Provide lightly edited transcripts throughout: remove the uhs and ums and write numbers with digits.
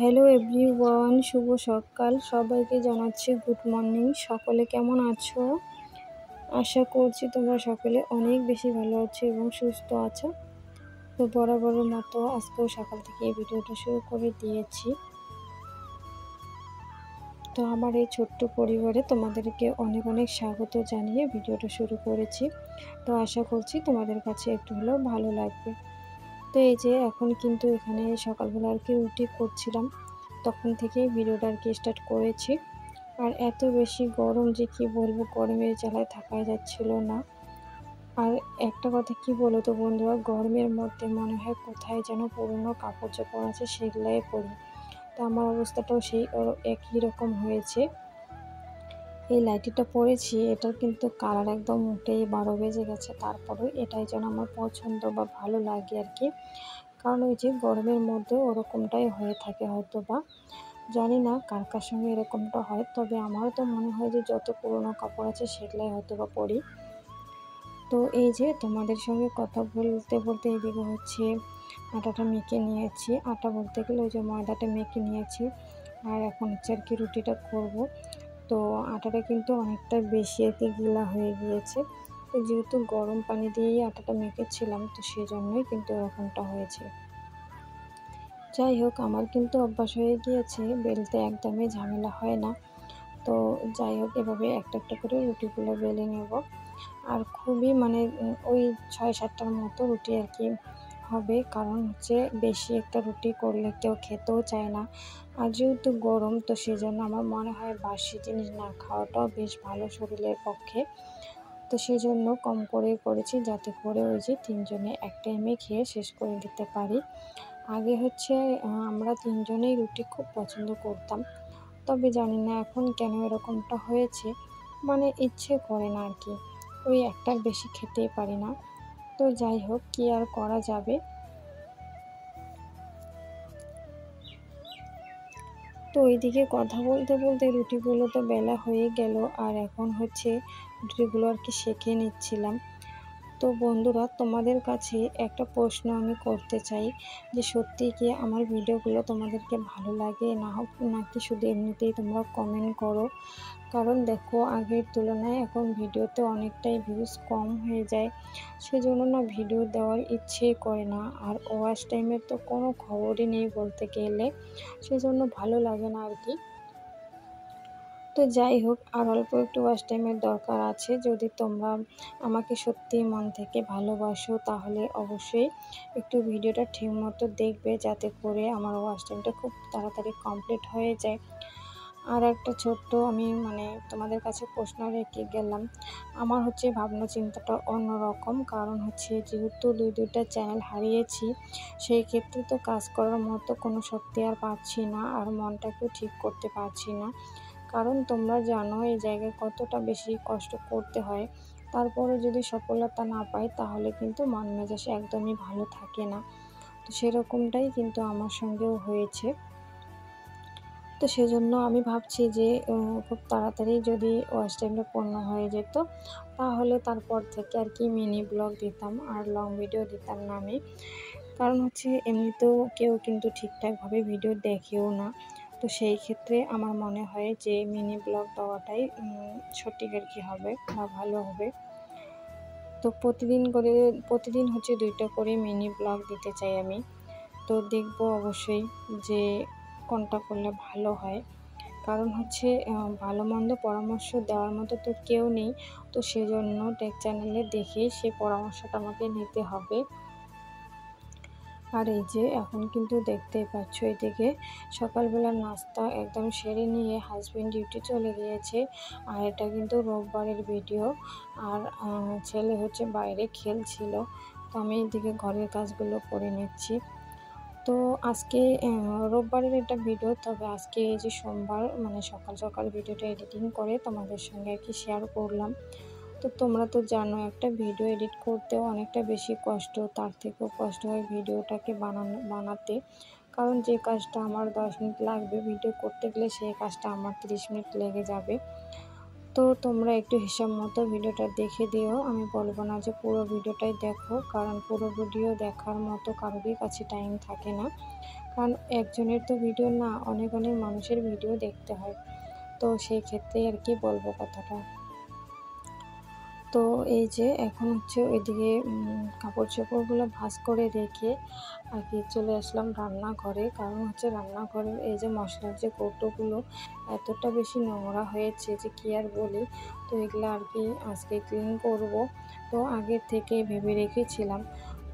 Hello everyone, শুভ সকাল। সবাইকে জানাচ্ছি গুড মর্নিং। সকলে কেমন আছো? আশা করছি তোমরা সকলে অনেক বেশি ভালো আছো এবং সুস্থ আছো। তো বরাবরের মতো আজকেও সকাল থেকে এই ভিডিওটা শুরু করে দিয়েছি। তো আমার এই ছোট্ট পরিবারে তোমাদেরকে অনেক অনেক স্বাগত জানিয়ে ভিডিওটা শুরু করেছি। তো আশা করছি তোমাদের কাছে একটু হলেও ভালো লাগবে। তো এই যে এখন কিন্তু এখানে সকালবেলা আর কি রুটি করছিলাম, তখন থেকেই ভিডিওটা আর কি স্টার্ট করেছি। আর এত বেশি গরম যে কি বলবো, গরমের জ্বালায় থাকাই যাচ্ছিল না। আর একটা কথা কি বলো তো বন্ধুরা, গরমের মধ্যে মনে হয় কোথায় যেন পুরনো কাপড় চোপড় আছে সেগুলাই পরি। তো আমার অবস্থাটাও সেই একই রকম হয়েছে। এই লাইটিটা পরেছি, এটার কিন্তু কালার একদম উঠেই 12 বেজে গেছে, তারপরেও এটাই যেন আমার পছন্দ বা ভালো লাগে আর কি। কারণ ওই যে গরমের মধ্যে ওরকমটাই হয়ে থাকে হয়তো বা, জানি না কার কার সঙ্গে এরকমটা হয়, তবে আমারও তো মনে হয় যে যত পুরনো কাপড় আছে সেগুলাই হয়তো বা পরি। তো এই যে তোমাদের সঙ্গে কথা বলতে বলতে এদিকে হচ্ছে আটাটা মেখে নিয়েছি। আটা বলতে গেলে ওই যে ময়দাটা মেখে নিয়েছি, আর এখন হচ্ছে আর কি রুটিটা করব। তো আটাটা কিন্তু অনেকটা বেশি আর কি গিলা হয়ে গিয়েছে। তো যেহেতু গরম পানি দিয়েই আটাটা মেখেছিলাম, তো সেই জন্যই কিন্তু এরকমটা হয়েছে। যাই হোক, আমার কিন্তু অভ্যাস হয়ে গিয়েছে, বেলতে একদমই ঝামেলা হয় না। তো যাই হোক, এভাবে একটা একটা করে রুটিগুলো বেলে নেব। আর খুবই মানে ওই 6-7টার মতো রুটি আর কি হবে, কারণ হচ্ছে বেশি একটা রুটি করলে কেউ খেতেও চায় না। আর যেহেতু গরম, তো সেজন্য আমার মনে হয় বাসি জিনিস না খাওয়াটাও বেশ ভালো শরীরের পক্ষে। তো সেজন্য কম করে করেছি, যাতে করে ওই যে 3 জনে এক টাইমে খেয়ে শেষ করে দিতে পারি। আগে হচ্ছে আমরা 3 জনেই রুটি খুব পছন্দ করতাম। তবে জানি না এখন কেন এরকমটা হয়েছে, মানে ইচ্ছে করে না আর কি, ওই একটার বেশি খেতেই পারি না। তো যাই হোক, কি আর করা যাবে। তো ওইদিকে কথা বলতে বলতে রুটিগুলো তো বেলা হয়ে গেল, আর এখন হচ্ছে রুটিগুলো আর কি সেঁকে নিচ্ছিলাম। তো বন্ধুরা, তোমাদের কাছে একটা প্রশ্ন আমি করতে চাই, যে সত্যিই কি আমার ভিডিওগুলো তোমাদেরকে ভালো লাগে না হোক, নাকি শুধু এমনিতেই তোমরা কমেন্ট করো? কারণ দেখো, আগের তুলনায় এখন ভিডিওতে অনেকটাই ভিউজ কম হয়ে যায়, সেজন্য না ভিডিও দেওয়ার ইচ্ছেই করে না। আর ওয়াচ টাইমের তো কোনো খবরই নেই বলতে গেলে, সেজন্য ভালো লাগে না আর কি। তো যাই হোক, আর অল্প একটু ওয়াচ টাইমের দরকার আছে। যদি তোমরা আমাকে সত্যিই মন থেকে ভালোবাসো, তাহলে অবশ্যই একটু ভিডিওটা ঠিকমতো দেখবে, যাতে করে আমার ওয়াচ টাইমটা খুব তাড়াতাড়ি কমপ্লিট হয়ে যায়। আর একটা ছোট্ট আমি মানে তোমাদের কাছে প্রশ্ন রেখে গেলাম। আমার হচ্ছে ভাবনা চিন্তাটা অন্যরকম, কারণ হচ্ছে যেহেতু 2টা চ্যানেল হারিয়েছি, সেই ক্ষেত্রে তো কাজ করার মতো কোনো শক্তি আর পাচ্ছি না, আর মনটাকেও ঠিক করতে পারছি না। কারণ তোমরা জানো এই জায়গায় কতটা বেশি কষ্ট করতে হয়। তারপরে যদি সফলতা না পাই, তাহলে কিন্তু মন মেজাজ একদমই ভালো থাকে না। তো সেরকমটাই কিন্তু আমার সঙ্গেও হয়েছে। তো সেজন্য আমি ভাবছি যে খুব তাড়াতাড়ি যদি ওয়াচ টাইমটা পূর্ণ হয়ে যেত, তাহলে তারপর থেকে আর কি মিনি ব্লগ দিতাম, আর লং ভিডিও দিতাম না আমি। কারণ হচ্ছে এমনিতেও কেউ কিন্তু ঠিকঠাকভাবে ভিডিও দেখেও না। তো সেই ক্ষেত্রে আমার মনে হয় যে মিনি ব্লগ দেওয়াটাই সঠিক আর কি হবে বা ভালো হবে। তো প্রতিদিন হচ্ছে 2টা করে মিনি ব্লগ দিতে চাই আমি। তো দেখব অবশ্যই যে কোনটা করলে ভালো হয়। কারণ হচ্ছে ভালো মন্দ পরামর্শ দেওয়ার মতো তো কেউ নেই। তো সেজন্য টেক চ্যানেলে দেখেই সেই পরামর্শটা আমাকে নিতে হবে। আর এই যে এখন কিন্তু দেখতেই পাচ্ছ, এদিকে সকালবেলার নাস্তা একদম সেরে নিয়ে হাজবেন্ড ডিউটি চলে গিয়েছে। আর এটা কিন্তু রোববারের ভিডিও। আর ছেলে হচ্ছে বাইরে খেলছিল, তো আমি এদিকে ঘরের কাজগুলো করে নিচ্ছি। তো আজকে রোববারের একটা ভিডিও, তবে আজকে এই যে সোমবার, মানে সকাল সকাল ভিডিওটা এডিটিং করে তোমাদের সঙ্গে আর কি শেয়ার করলাম। তো তোমরা তো জানো, একটা ভিডিও এডিট করতেও অনেকটা বেশি কষ্ট, তার থেকেও কষ্ট হয় ভিডিওটাকে বানাতে। কারণ যে কাজটা আমার 10 মিনিট লাগবে ভিডিও করতে গেলে, সেই কাজটা আমার 30 মিনিট লেগে যাবে। তো তোমরা একটু হিসাব মতো ভিডিওটা দেখে দিও। আমি বলবো না যে পুরো ভিডিওটাই দেখো, কারণ পুরো ভিডিও দেখার মতো কারোরই কাছে টাইম থাকে না। কারণ একজনের তো ভিডিও না, অনেক অনেক মানুষের ভিডিও দেখতে হয়। তো সেই ক্ষেত্রেই আর কি বলবো কথাটা। তো এই যে এখন হচ্ছে ওইদিকে কাপড় চোপড়গুলো ভাঁজ করে রেখে আর কি চলে আসলাম রান্নাঘরে। কারণ হচ্ছে রান্নাঘরের এই যে মশলার যে কৌটোগুলো এতটা বেশি নোংরা হয়েছে যে কী আর বলি। তো এগুলো আর কি আজকে ক্লিন করব। তো আগের থেকে ভেবে রেখেছিলাম।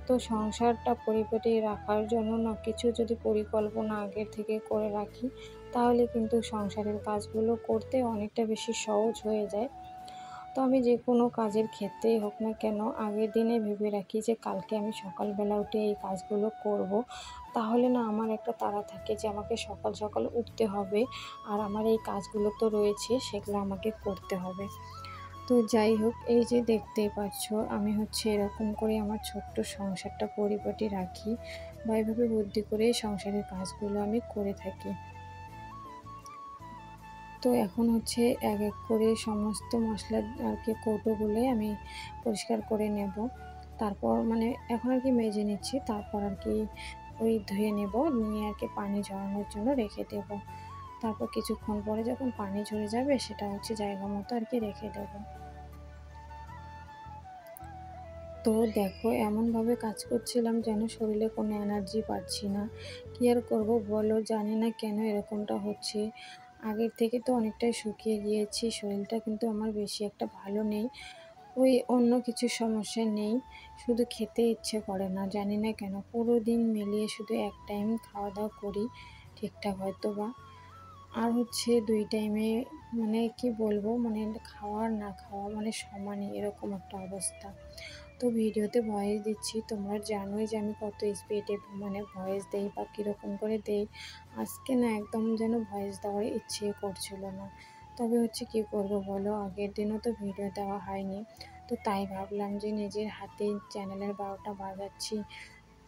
তো সংসারটা পরিপাটি রাখার জন্য না কিছু যদি পরিকল্পনা আগের থেকে করে রাখি, তাহলে কিন্তু সংসারের কাজগুলো করতে অনেকটা বেশি সহজ হয়ে যায়। তো আমি যে কোনো কাজের ক্ষেত্রেই হোক না কেন আগের দিনে ভেবে রাখি যে কালকে আমি সকালবেলা উঠে এই কাজগুলো করব। তাহলে না আমার একটা তাড়া থাকে যে আমাকে সকাল সকাল উঠতে হবে, আর আমার এই কাজগুলো তো রয়েছে সেগুলো আমাকে করতে হবে। তো যাই হোক, এই যে দেখতেই পাচ্ছ আমি হচ্ছে এরকম করে আমার ছোট্ট সংসারটা পরিপাটি রাখি, বা এভাবে বুদ্ধি করে সংসারের কাজগুলো আমি করে থাকি। তো এখন হচ্ছে এক এক করে সমস্ত মশলা আর কি কৌটোগুলো আমি পরিষ্কার করে নেব। তারপর মানে এখন আর কি মেজে নিচ্ছি, তারপর আর কি ওই ধুয়ে নেব, নিয়ে আর কি পানি ঝরানোর জন্য রেখে দেব। তারপর কিছুক্ষণ পরে যখন পানি ঝরে যাবে সেটা হচ্ছে জায়গা মতো আর কি রেখে দেব। তো দেখো এমনভাবে কাজ করছিলাম যেন শরীরে কোনো এনার্জি পাচ্ছি না। কী আর করবো বলো, জানি না কেন এরকমটা হচ্ছে। আগের থেকে তো অনেকটাই শুকিয়ে গিয়েছি, শরীরটা কিন্তু আমার বেশি একটা ভালো নেই। ওই অন্য কিছু সমস্যা নেই, শুধু খেতে ইচ্ছে করে না, জানি না কেন। পুরো দিন মিলিয়ে শুধু এক টাইম খাওয়া দাওয়া করি ঠিকঠাক হয়তো বা, আর হচ্ছে ২ টাইমে মানে কি বলবো, মানে খাওয়া আর না খাওয়া মানে সমানই, এরকম একটা অবস্থা। তো ভিডিওতে ভয়েস দিচ্ছি, তোমরা জানোই যে আমি কত স্পিডে মানে ভয়েস দেই বা কীরকম করে দেই। আজকে না একদম যেন ভয়েস দেওয়ার ইচ্ছে করছিল না। তবে হচ্ছে কি করব বলো, আগের দিনও তো ভিডিও দেওয়া হয়নি। তো তাই ভাবলাম যে নিজের হাতে চ্যানেলের ১২টা বাজাচ্ছি,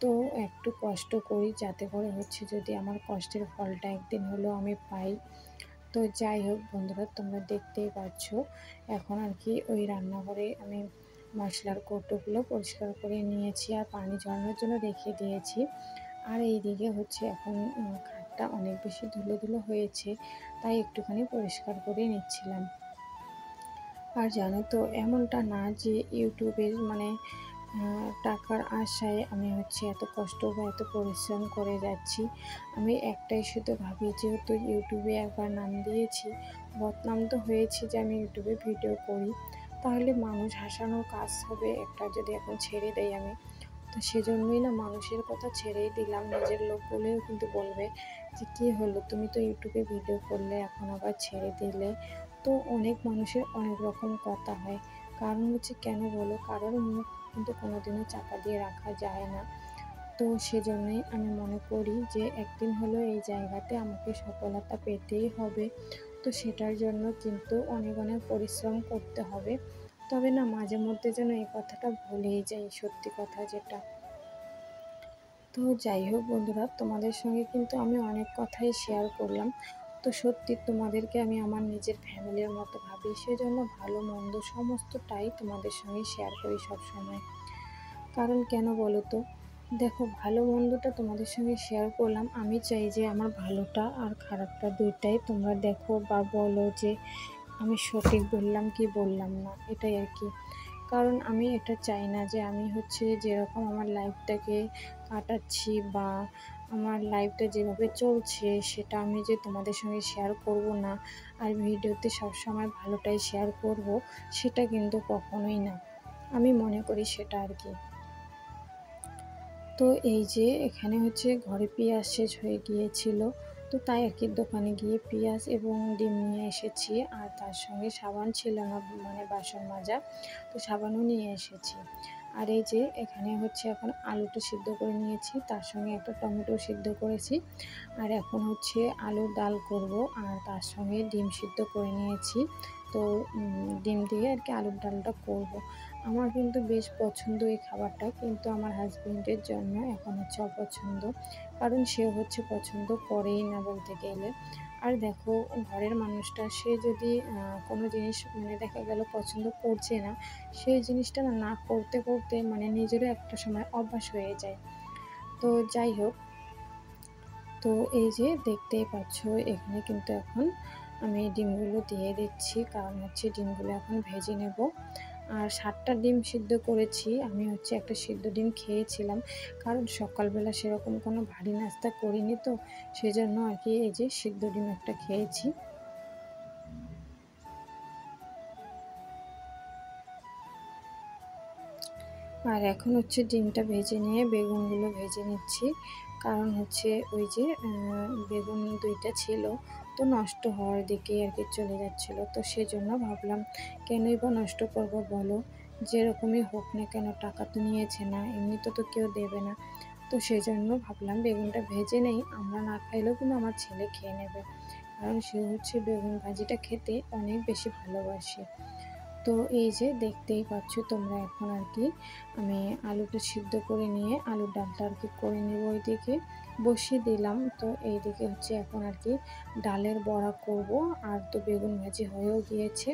তো একটু কষ্ট করি, যাতে করে হচ্ছে যদি আমার কষ্টের ফলটা একদিন হলেও আমি পাই। তো যাই হোক বন্ধুরা, তোমরা দেখতেই পাচ্ছ এখন আর কি ওই রান্নাঘরে আমি মশলার কৌটোগুলো পরিষ্কার করে নিয়েছি আর পানি ঝরানোর জন্য রেখে দিয়েছি। আর এইদিকে হচ্ছে এখন খাটটা অনেক বেশি ধুলো ধুলো হয়েছে, তাই একটুখানি পরিষ্কার করে নিচ্ছিলাম। আর জানো তো এমনটা না যে ইউটিউবের মানে টাকার আশায় আমি হচ্ছে এত কষ্ট বা এত পরিশ্রম করে যাচ্ছি। আমি একটাই শুধু ভাবি, যেহেতু ইউটিউবে একবার নাম দিয়েছি, বদনাম তো হয়েছি যে আমি ইউটিউবে ভিডিও করি, তাহলে মানুষ হাসানোর কাজ হবে একটা যদি এখন ছেড়ে দেই আমি। তো সেজন্যই না মানুষের কথা ছেড়েই দিলাম, নিজের লোক বলেও কিন্তু বলবে যে কী হলো, তুমি তো ইউটিউবে ভিডিও করলে এখন আবার ছেড়ে দিলে। তো অনেক মানুষের অনেক রকম কথা হয়, কারণ হচ্ছে কেন বলো, কারোর মুখ কিন্তু কোনোদিনও চাপা দিয়ে রাখা যায় না। তো সেজন্যই আমি মনে করি যে একদিন হলেও এই জায়গাতে আমাকে সফলতা পেতেই হবে। তো সেটার জন্য কিন্তু অনেক অনেক পরিশ্রম করতে হবে। তবে না মাঝে মধ্যে যেন এই কথাটা ভুলেই যাই, সত্যি কথা যেটা। তো যাই হোক বন্ধুরা, তোমাদের সঙ্গে কিন্তু আমি অনেক কথাই শেয়ার করলাম। তো সত্যি তোমাদেরকে আমি আমার নিজের ফ্যামিলির মতো ভাবি, সেজন্য ভালো মন্দ সমস্তটাই তোমাদের সঙ্গে শেয়ার করি সবসময়। কারণ কেন বলো তো, দেখো ভালো মন্দটা তোমাদের সঙ্গে শেয়ার করলাম, আমি চাই যে আমার ভালোটা আর খারাপটা দুইটাই তোমরা দেখো বা বলো যে আমি সঠিক বললাম কি বললাম না, এটাই আর কি। কারণ আমি এটা চাই না যে আমি হচ্ছে যেরকম আমার লাইফটাকে কাটাচ্ছি বা আমার লাইফটা যেভাবে চলছে সেটা আমি যে তোমাদের সঙ্গে শেয়ার করব না, আর ভিডিওতে সবসময় ভালোটাই শেয়ার করব, সেটা কিন্তু কখনোই না। আমি মনে করি সেটা আর কি। তো এই যে এখানে হচ্ছে ঘরে পেঁয়াজ শেষ হয়ে গিয়েছিল, তো তাই আর কি দোকানে গিয়ে পেঁয়াজ এবং ডিম নিয়ে এসেছি, আর তার সঙ্গে সাবান ছিল না মানে বাসন মাজা, তো সাবানও নিয়ে এসেছি। আর এই যে এখানে হচ্ছে এখন আলুটা সিদ্ধ করে নিয়েছি, তার সঙ্গে একটা টমেটো সিদ্ধ করেছি, আর এখন হচ্ছে আলুর ডাল করব, আর তার সঙ্গে ডিম সিদ্ধ করে নিয়েছি। তো ডিম দিয়ে আর কি আলুর ডালটা করব। আমার কিন্তু বেশ পছন্দ এই খাবারটা, কিন্তু আমার হাজবেন্ডের জন্য এখন হচ্ছে অপছন্দ, কারণ সে হচ্ছে পছন্দ করেই না বলতে গেলে। আর দেখো ঘরের মানুষটা সে যদি কোনো জিনিস মানে দেখা গেল পছন্দ করছে না, সেই জিনিসটা না না করতে করতে মানে নিজেরও একটা সময় অভ্যাস হয়ে যায়। তো যাই হোক, তো এই যে দেখতেই পাচ্ছ এখানে কিন্তু এখন আমি ডিমগুলো দিয়ে দিচ্ছি, কারণ হচ্ছে ডিমগুলো এখন ভেজে নেব। আর 7টা ডিম সিদ্ধ করেছি। আমি হচ্ছে একটা সিদ্ধ ডিম খেয়েছিলাম, কারণ সকালবেলা সেরকম কোনো ভারী নাস্তা করিনি, তো সেজন্য আর কি এই যে সিদ্ধ ডিম একটা খেয়েছি। আর এখন হচ্ছে ডিমটা ভেজে নিয়ে বেগুনগুলো ভেজে নিচ্ছি, কারণ হচ্ছে ওই যে বেগুন 2টা ছিল, তো নষ্ট হওয়ার দিকে আর কি চলে যাচ্ছিলো, তো সেজন্য ভাবলাম কেনই বা নষ্ট করব বলো, যেরকমই হোক না কেন টাকা তো নিয়েছে না, এমনিতে তো কেউ দেবে না। তো সেজন্য ভাবলাম বেগুনটা ভেজে নেই, আমরা না খাইলেও কিন্তু আমার ছেলে খেয়ে নেবে, কারণ সে হচ্ছে বেগুন ভাজিটা খেতে অনেক বেশি ভালোবাসে। তো এই যে দেখতেই পাচ্ছ তোমরা, এখন আর কি আমি আলুটা সিদ্ধ করে নিয়ে আলুর ডালটা আর কি করে নেব, ওইদিকে বসিয়ে দিলাম। তো এইদিকে হচ্ছে এখন আর কি ডালের বড়া করব, আর তো বেগুন ভাজি হয়েও গিয়েছে।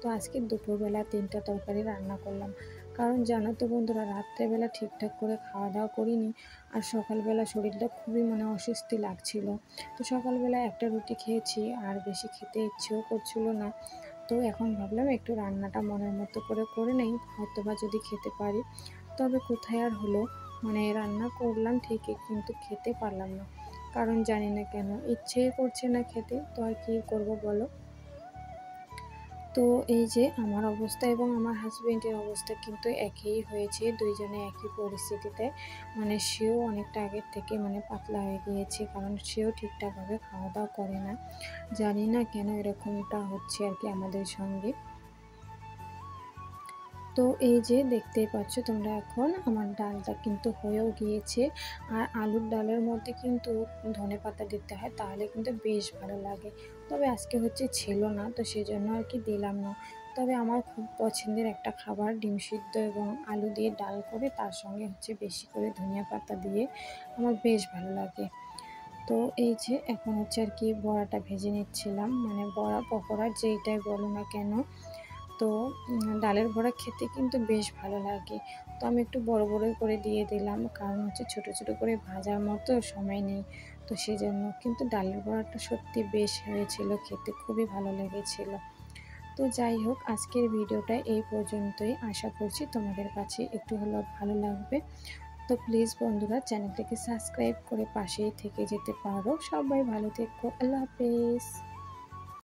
তো আজকে দুপুরবেলা 3টা তরকারি রান্না করলাম, কারণ জানো তো বন্ধুরা, রাত্রেবেলা ঠিকঠাক করে খাওয়া দাওয়া করিনি, আর সকালবেলা শরীরটা খুবই মানে অস্বস্তি লাগছিল। তো সকালবেলা একটা রুটি খেয়েছি, আর বেশি খেতে ইচ্ছেও করছিল না। তো এখন ভাবলাম একটু রান্নাটা মনের মতো করে নেই, হয়তো বা যদি খেতে পারি। তবে কোথায় আর হলো, মানে রান্না করলাম ঠিকই, কিন্তু খেতে পারলাম না, কারণ জানি না কেন ইচ্ছে করছে না খেতে, তো আর কি করব বলো। তো এই যে আমার অবস্থা এবং আমার হাজবেন্ডের অবস্থা কিন্তু একই হয়েছে, দুইজনে একই পরিস্থিতিতে। মানে সেও অনেকটা আগের থেকে মানে পাতলা হয়ে গিয়েছে, কারণ সেও ঠিকঠাকভাবে খাওয়া দাওয়া করে না। জানি না কেন এরকমটা হচ্ছে আর কি আমাদের সঙ্গে। তো এই যে দেখতেই পাচ্ছ তোমরা, এখন আমার ডালটা কিন্তু হয়েও গিয়েছে। আর আলুর ডালের মধ্যে কিন্তু ধনেপাতা দিতে হয়, তাহলে কিন্তু বেশ ভালো লাগে। তবে আজকে হচ্ছে ছিল না, তো সেজন্য আর কি দিলাম না। তবে আমার খুব পছন্দের একটা খাবার, ডিম সিদ্ধ এবং আলু দিয়ে ডাল করে তার সঙ্গে হচ্ছে বেশি করে ধনিয়া পাতা দিয়ে আমার বেশ ভালো লাগে। তো এই যে এখন হচ্ছে আর কি বড়াটা ভেজে নিচ্ছিলাম, মানে বড়া পকোড়া যেইটাই বলো না কেন। তো ডালের বড়া খেতে কিন্তু বেশ ভালো লাগে। তো আমি একটু বড় বড়ই করে দিয়ে দিলাম, কারণ হচ্ছে ছোট ছোট করে ভাজার মতো সময় নেই। তো সেজন্য কিন্তু ডালের বড়াটা সত্যি বেশ হয়েছিল, খেতে খুবই ভালো লেগেছিল। তো যাই হোক, আজকের ভিডিওটা এই পর্যন্তই। আশা করছি তোমাদের কাছে একটু হলেও ভালো লাগবে। তো প্লিজ বন্ধুরা, চ্যানেলটাকে সাবস্ক্রাইব করে পাশেই থেকে যেতে পারো। সবাই ভালো থেকো, আল্লাহ হাফেজ।